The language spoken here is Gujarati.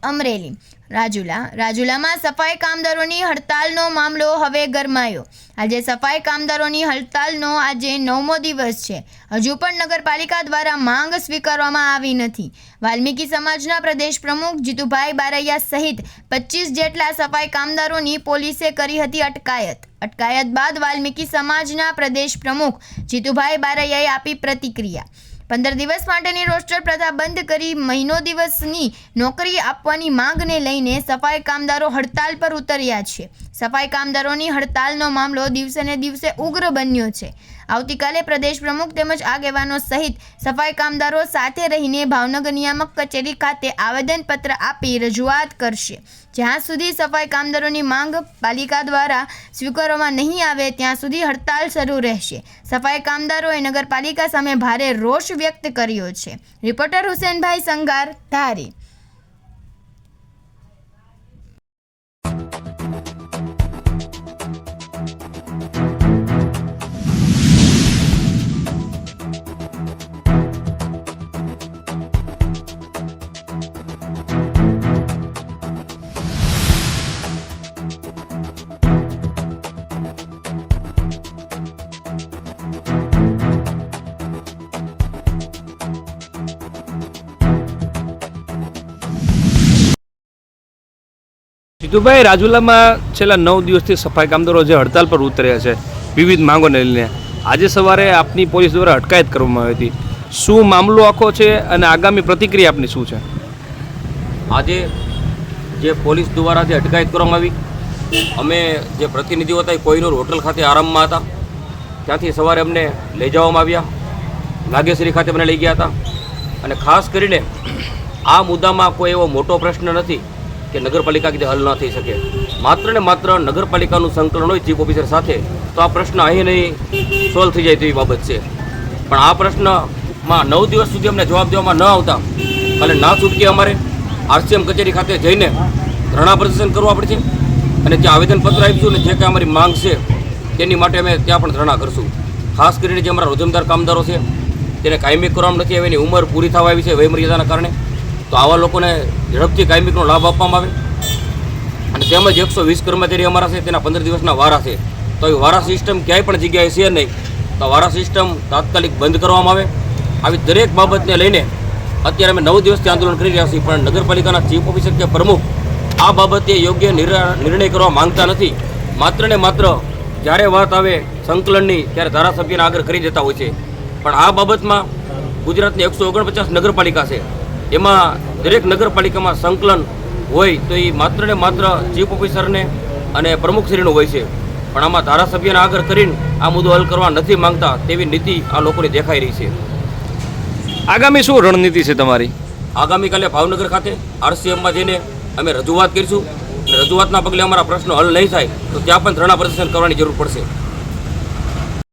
અમરેલી રાજુલામાં સફાઈ કામદારોની હડતાલનો મામલો હવે ગરમાયો। આજે સફાઈ કામદારોની હડતાલનો આજે 9મો દિવસ છે। હજુ પણ નગરપાલિકા દ્વારા માંગ સ્વીકારવામાં આવી નથી। વાલ્મીકી સમાજના પ્રદેશ પ્રમુખ જીતુભાઈ બારૈયા સહિત 25 જેટલા સફાઈ કામદારોની પોલીસે કરી હતી અટકાયત બાદ વાલ્મીકી સમાજના પ્રદેશ પ્રમુખ જીતુભાઈ બારૈયાએ આપી પ્રતિક્રિયા। 15 દિવસ માટેની રોસ્ટર પ્રથા બંધ કરી મહિનો દિવસની નોકરી આપવાની માંગને લઈને સફાઈ કામદારો હડતાલ પર ઉતર્યા છે। સફાઈ કામદારોની હડતાલનો મામલો દિવસે ને દિવસે ઉગ્ર બન્યો છે। આવતીકાલે પ્રદેશ પ્રમુખ તેમજ આગેવાનો સહિત સફાઈ કામદારો સાથે રહીને ભાવનગર નિયામક કચેરી ખાતે આવેદનપત્ર આપી રજૂઆત કરશે। જ્યાં સુધી સફાઈ કામદારોની માંગ પાલિકા દ્વારા સ્વીકારવામાં નહીં આવે ત્યાં સુધી હડતાલ શરૂ રહેશે। સફાઈ કામદારોએ નગરપાલિકા સામે ભારે રોષ વ્યક્ત કર્યો છે। રિપોર્ટર હુસેનભાઈ સંગાર, ધારી। જીતુભાઈ, રાજુલામાં છેલ્લા 9 દિવસથી સફાઈ કામદારો જે હડતાલ પર ઉતર્યા છે વિવિધ માંગોને લઈને, આજે સવારે આપની પોલીસ દ્વારા અટકાયત કરવામાં આવી હતી। શું મામલો આખો છે અને આગામી પ્રતિક્રિયા આપની શું છે? આજે જે પોલીસ દ્વારા જે અટકાયત કરવામાં આવી, અમે જે પ્રતિનિધિઓ હતા એ કોઈનૂર હોટલ ખાતે આરામમાં હતા। ત્યાંથી સવારે અમને લઈ જવામાં આવ્યા, નાગેશ્વરી ખાતે મને લઈ ગયા હતા। અને ખાસ કરીને આ મુદ્દામાં કોઈ એવો મોટો પ્રશ્ન નથી કે નગરપાલિકા કીધે હલ ન થઈ શકે। માત્ર ને માત્ર નગરપાલિકાનું સંકલન હોય ચીફ ઓફિસર સાથે તો આ પ્રશ્ન અહીં નહીં સોલ્વ થઈ જાય તેવી બાબત છે। પણ આ પ્રશ્નમાં 9 દિવસ સુધી અમને જવાબ દેવામાં ન આવતા અને ના છૂટકે અમારે RCM કચેરી ખાતે જઈને ધરણા પ્રદર્શન કરવું પડશે અને ત્યાં આવેદનપત્ર આપીશું અને જે કંઈ અમારી માંગ છે તેની માટે અમે ત્યાં પણ ધરણા કરશું। ખાસ કરીને જે અમારા રોજમદાર કામદારો છે તેને કાયમી કરવામાં નથી આવે, એની ઉંમર પૂરી થવા આવી છે વયમર્યાદાના કારણે, તો આવા લોકોને ઝડપથી કાયમીનો લાભ આપવામાં આવે। અને તેમજ 120 કર્મચારી અમારા છે તેના 15 દિવસના વારા છે, તો એ વારા સિસ્ટમ ક્યાંય પણ જગ્યાએ છે નહીં, તો વારા સિસ્ટમ તાત્કાલિક બંધ કરવામાં આવે। આવી દરેક બાબતને લઈને અત્યારે અમે 9 દિવસથી આંદોલન કરી રહ્યા છીએ, પણ નગરપાલિકાના ચીફ ઓફિસર કે પ્રમુખ આ બાબતે યોગ્ય નિર્ણય કરવા માંગતા નથી। માત્ર ને માત્ર જ્યારે વાત આવે સંકલનની ત્યારે ધારાસભ્યને આગળ કરી દેતા હોય છે, પણ આ બાબતમાં ગુજરાતની 149 નગરપાલિકા છે, એમાં દરેક નગરપાલિકામાં સંકલન હોય તો એ માત્ર ને માત્ર ચીફ ઓફિસરને અને પ્રમુખશ્રીનું હોય છે, પણ આમાં ધારાસભ્યને આગળ કરીને આ મુદ્દો હલ કરવા નથી માંગતા તેવી નીતિ આ લોકોની દેખાઈ રહી છે। આગામી શું રણનીતિ છે તમારી? આગામીકાલે ભાવનગર ખાતે RCMમાં જઈને અમે રજૂઆત કરીશું। રજૂઆતના પગલે અમારા પ્રશ્નો હલ નહીં થાય તો ત્યાં પણ ધરણા પ્રદર્શન કરવાની જરૂર પડશે।